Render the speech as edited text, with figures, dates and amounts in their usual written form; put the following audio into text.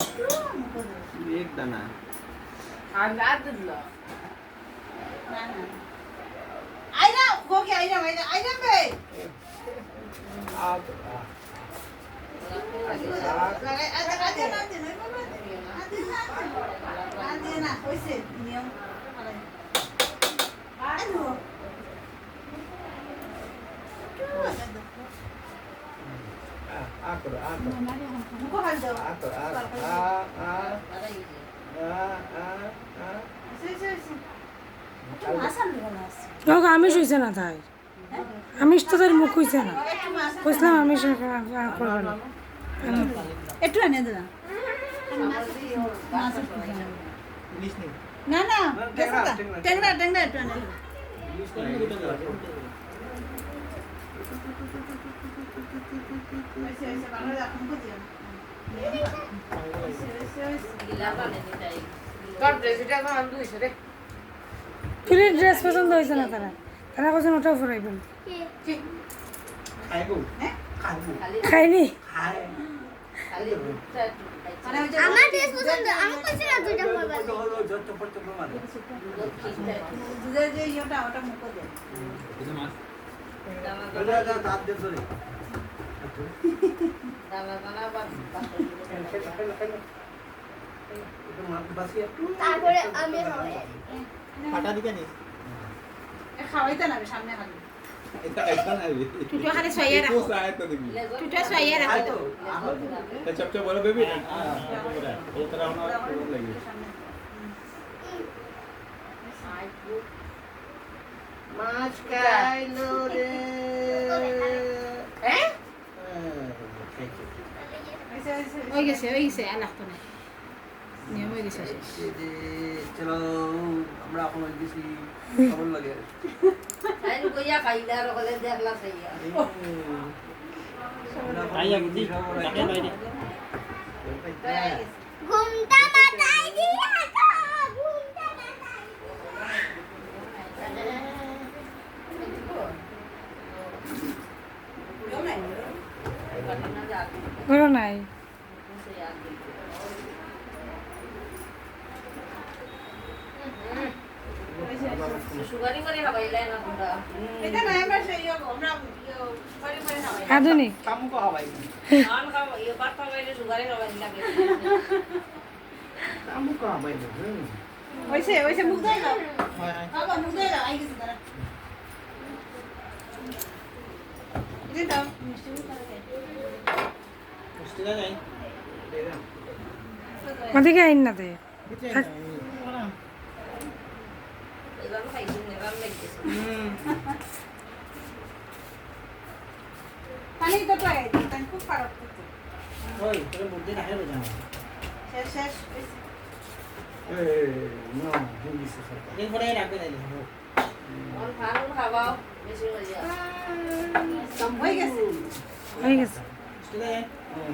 एक दाना আমিষ হয়েছে না তাই আমিষ তো তার মুখ হয়েছে না বুঝলাম আমিষ করবে না একটু এনে দে না না না টেংরা টেংরা একটু এনে দে চুলের ড্রেস পছন্দ হয়েছে না তারা তারা কোথাও ওটাও ফরাইবেন খাইনি আমার ড্রেস পছন্দ আমি কইছি না দুইটা পরবা দুধের যে ইয়েটা ওটা মুখে দে তারপরে আমি फाटा दिखा नहीं খাওয়াইতে না সামনে খালি इतना ऐसा ना भी টুটো খালি সইয়া রাখো कुछ आया तो देखिए টুটো সইয়া রাখো तो चपचा बोलो बेबी ये तरह होना लगी মাছ খাইলো রে হয়ে গেছে আর লাগতো না নিয়ম হয়ে গেছে চলো আমরা এখন গেছি কেমন লাগে आइए बुद्धि जाके बैठे ঘুমটা মাথায় দিয়া তো ঘুমটা মাথায় করো নাই এটা না আমরা সেই আমরা পরে পরে খাওয়াই আধুনিক কাম কো হবাই কাম কো হবাই ওইসে মুখ ধুয়ে দাও বাবা মুখ ধুয়ে দাও আই গেছে দাঁড়া এটা দাও মিষ্টি মুখ করে मुश्किल नहीं ওদিকে আইন না দে পানি তো পাই তাই খুব খারাপ করতে ওই তোর বুদ্ধি না হেলো জানা শেষ এ নো হিন্দি সে সরকার এরপরে রাখবে না হয়ে গেছে হয়ে গেছে মুশকিল है